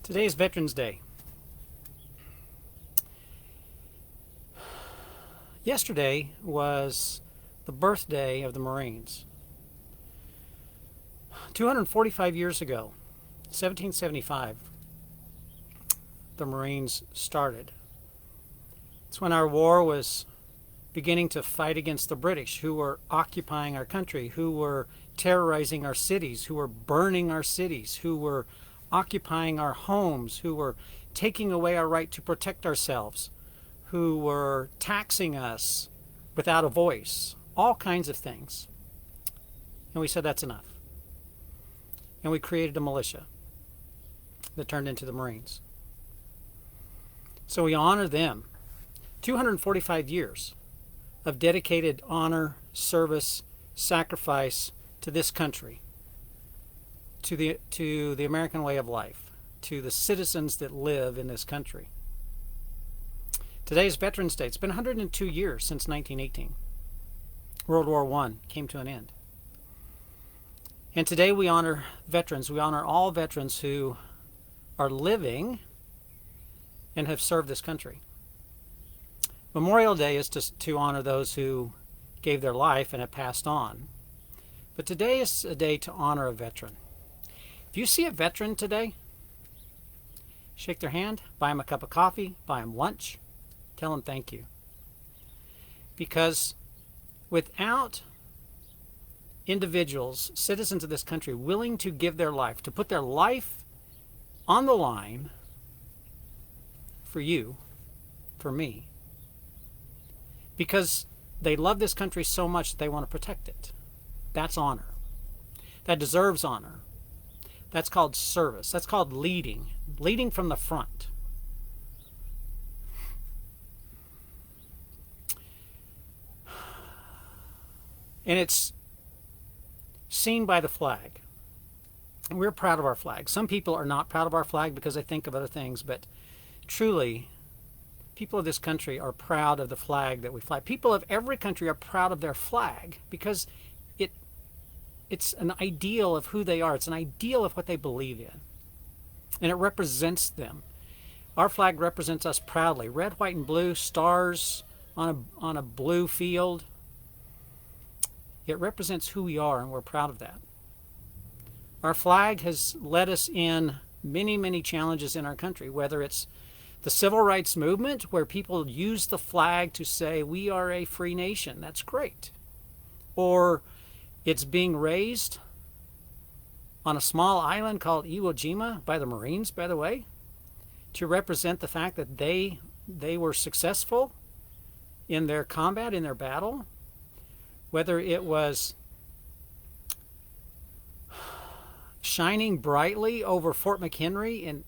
Today is Veterans Day. Yesterday was the birthday of the Marines. 245 years ago, 1775, the Marines started. It's when our war was beginning to fight against the British, who were occupying our country, who were terrorizing our cities, who were burning our cities, who were occupying our homes, who were taking away our right to protect ourselves, who were taxing us without a voice, all kinds of things. And we said that's enough. And we created a militia that turned into the Marines. So we honor them. 245 years of dedicated honor, service, sacrifice to this country, to the American way of life, to the citizens that live in this country. Today is Veterans Day. It's been 102 years since 1918. World War I came to an end. And today we honor veterans. We honor all veterans who are living and have served this country. Memorial Day is to honor those who gave their life and have passed on. But today is a day to honor a veteran. If you see a veteran today, shake their hand, buy them a cup of coffee, buy them lunch, tell them thank you. Because without individuals, citizens of this country, willing to give their life, to put their life on the line for you, for me, because they love this country so much that they want to protect it. That's honor. That deserves honor. That's called service. That's called leading from the front. And it's seen by the flag. We're proud of our flag. Some people are not proud of our flag because they think of other things, but truly, people of this country are proud of the flag that we fly. People of every country are proud of their flag because it's an ideal of who they are. It's an ideal of what they believe in. And it represents them. Our flag represents us proudly. Red, white, and blue, stars on a blue field. It represents who we are, and we're proud of that. Our flag has led us in many, many challenges in our country, whether it's the civil rights movement, where people use the flag to say we are a free nation. That's great. Or it's being raised on a small island called Iwo Jima by the Marines, by the way, to represent the fact that they were successful in their combat, in their battle. Whether it was shining brightly over Fort McHenry in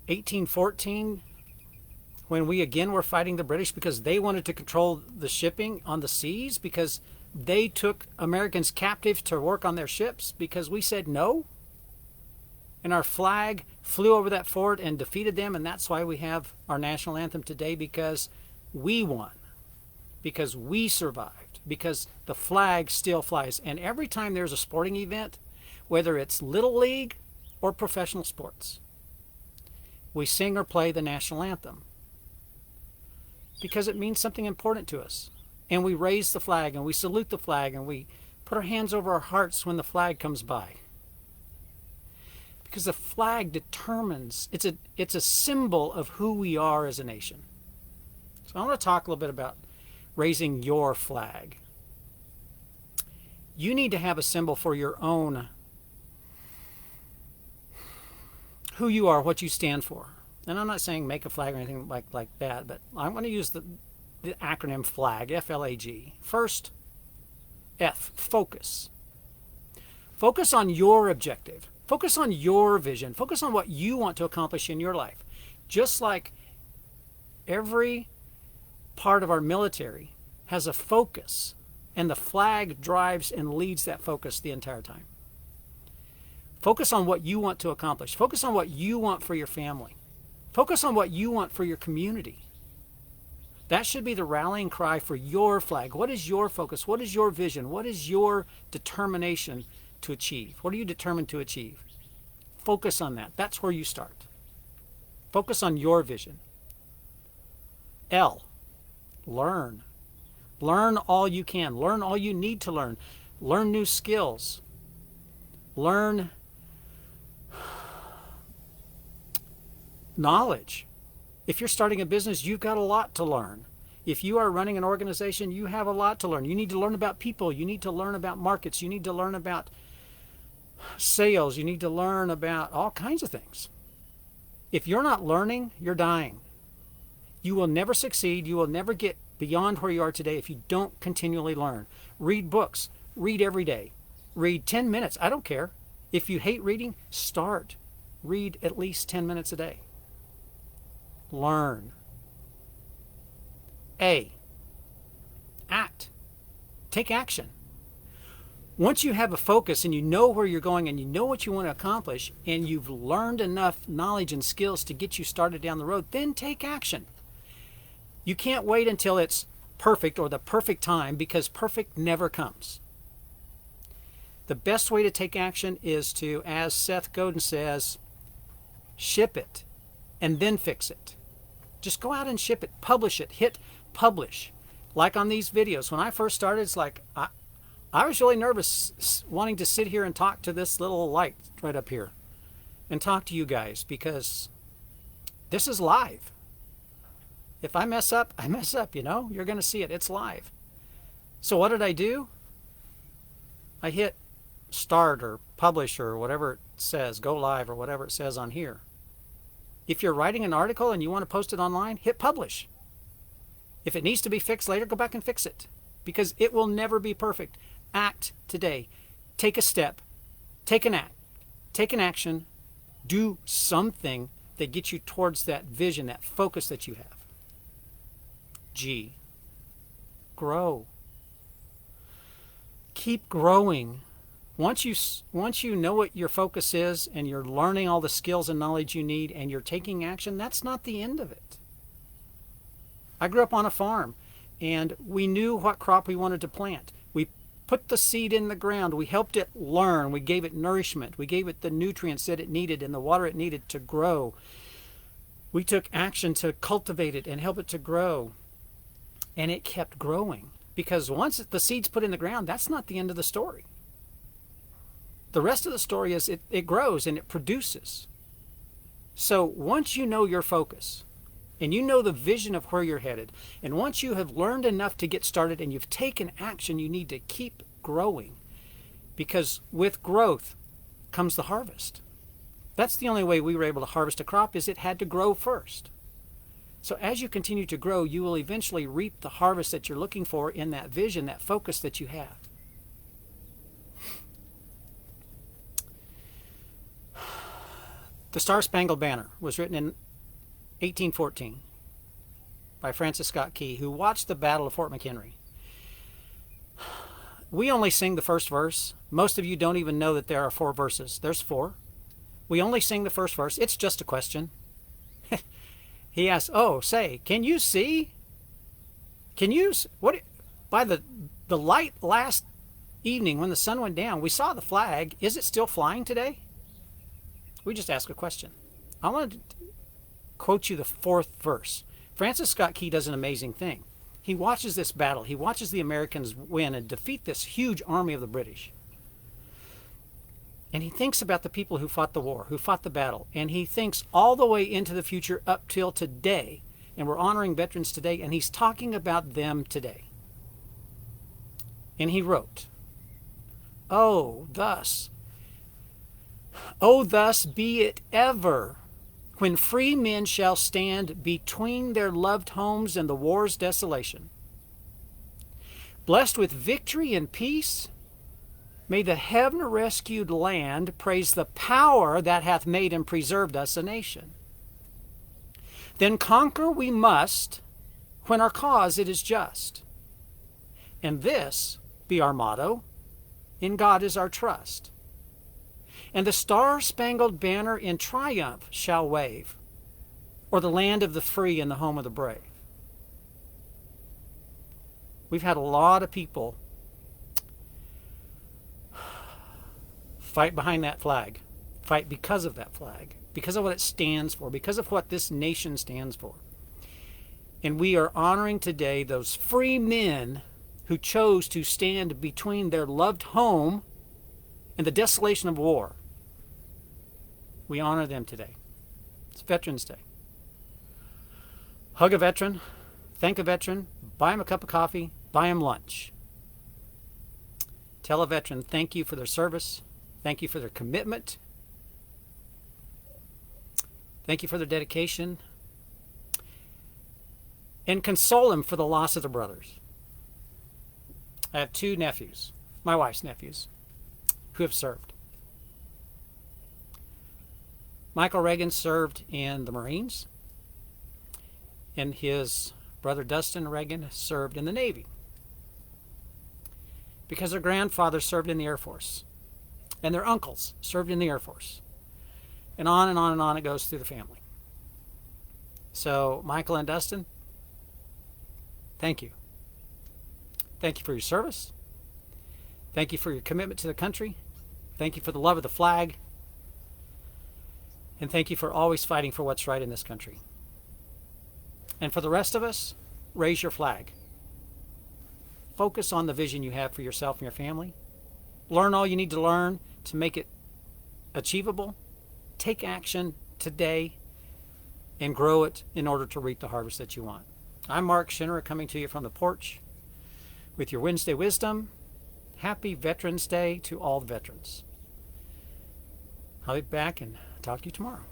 1814, when we again were fighting the British because they wanted to control the shipping on the seas, because they took Americans captive to work on their ships, because we said no. And our flag flew over that fort and defeated them, and that's why we have our national anthem today, because we won, because we survived, because the flag still flies. And every time there's a sporting event, whether it's Little League or professional sports, we sing or play the national anthem because it means something important to us. And we raise the flag and we salute the flag and we put our hands over our hearts when the flag comes by. Because the flag determines, it's a symbol of who we are as a nation. So I want to talk a little bit about raising your flag. You need to have a symbol for your own, who you are, what you stand for. And I'm not saying make a flag or anything like that, but I'm going to use the acronym FLAG, F-L-A-G. First, F, focus. Focus on your objective. Focus on your vision. Focus on what you want to accomplish in your life. Just like every part of our military has a focus, and the flag drives and leads that focus the entire time. Focus on what you want to accomplish. Focus on what you want for your family. Focus on what you want for your community. That should be the rallying cry for your flag. What is your focus? What is your vision? What is your determination to achieve? What are you determined to achieve? Focus on that. That's where you start. Focus on your vision. L, learn. Learn all you can. Learn all you need to learn. Learn new skills. Learn knowledge. If you're starting a business, you've got a lot to learn. If you are running an organization, you have a lot to learn. You need to learn about people. You need to learn about markets. You need to learn about sales. You need to learn about all kinds of things. If you're not learning, you're dying. You will never succeed. You will never get beyond where you are today if you don't continually learn. Read books. Read every day. Read 10 minutes. I don't care. If you hate reading, start. Read at least 10 minutes a day. Learn. A, act. Take action. Once you have a focus and you know where you're going and you know what you want to accomplish and you've learned enough knowledge and skills to get you started down the road, then take action. You can't wait until it's perfect or the perfect time, because perfect never comes. The best way to take action is to, as Seth Godin says, ship it and then fix it. Just go out and ship it, publish it, hit publish. Like on these videos, when I first started, it's like I was really nervous wanting to sit here and talk to this little light right up here and talk to you guys, because this is live. If I mess up, I mess up, you know. You're going to see it. It's live. So what did I do? I hit start or publish or whatever it says, go live or whatever it says on here. If you're writing an article and you want to post it online, hit publish. If it needs to be fixed later, go back and fix it, because it will never be perfect. Act today. Take a step. Take an act. Take an action. Do something that gets you towards that vision, that focus that you have. G, grow. Keep growing. Once you know what your focus is and you're learning all the skills and knowledge you need and you're taking action, that's not the end of it. I grew up on a farm and we knew what crop we wanted to plant. We put the seed in the ground. We helped it learn. We gave it nourishment. We gave it the nutrients that it needed and the water it needed to grow. We took action to cultivate it and help it to grow. And it kept growing, because once the seed's put in the ground, that's not the end of the story. The rest of the story is it grows and it produces. So once you know your focus and you know the vision of where you're headed, and once you have learned enough to get started and you've taken action, you need to keep growing, because with growth comes the harvest. That's the only way we were able to harvest a crop, is it had to grow first. So as you continue to grow, you will eventually reap the harvest that you're looking for in that vision, that focus that you have. The Star-Spangled Banner was written in 1814 by Francis Scott Key, who watched the Battle of Fort McHenry. We only sing the first verse. Most of you don't even know that there are 4 verses. There's 4. We only sing the first verse. It's just a question. He asks, oh, say, can you see? Can you, what, by the light last evening when the sun went down, we saw the flag. Is it still flying today? We just ask a question. I want to quote you the 4th verse. Francis Scott Key does an amazing thing. He watches this battle. He watches the Americans win and defeat this huge army of the British. And he thinks about the people who fought the war, who fought the battle. And he thinks all the way into the future up till today. And we're honoring veterans today. And he's talking about them today. And he wrote, Oh, thus be it ever, when free men shall stand between their loved homes and the war's desolation. Blessed with victory and peace, may the heaven-rescued land praise the power that hath made and preserved us a nation. Then conquer we must, when our cause it is just. And this be our motto, in God is our trust. And the star-spangled banner in triumph shall wave, o'er the land of the free and the home of the brave. We've had a lot of people fight behind that flag, fight because of that flag. because of what it stands for, because of what this nation stands for. And we are honoring today those free men who chose to stand between their loved home and the desolation of war. We honor them today. It's Veterans Day. Hug a veteran, thank a veteran, buy him a cup of coffee, buy him lunch. Tell a veteran thank you for their service, thank you for their commitment, thank you for their dedication, and console them for the loss of their brothers. I have 2 nephews, my wife's nephews, who have served. Michael Reagan served in the Marines, and his brother Dustin Reagan served in the Navy because their grandfather served in the Air Force, and their uncles served in the Air Force. And on and on and on it goes through the family. So, Michael and Dustin, thank you. Thank you for your service. Thank you for your commitment to the country. Thank you for the love of the flag. And thank you for always fighting for what's right in this country. And for the rest of us, raise your flag. Focus on the vision you have for yourself and your family. Learn all you need to learn to make it achievable. Take action today and grow it in order to reap the harvest that you want. I'm Mark Schinnerer, coming to you from the porch with your Wednesday Wisdom. Happy Veterans Day to all the veterans. I'll be back and talk to you tomorrow.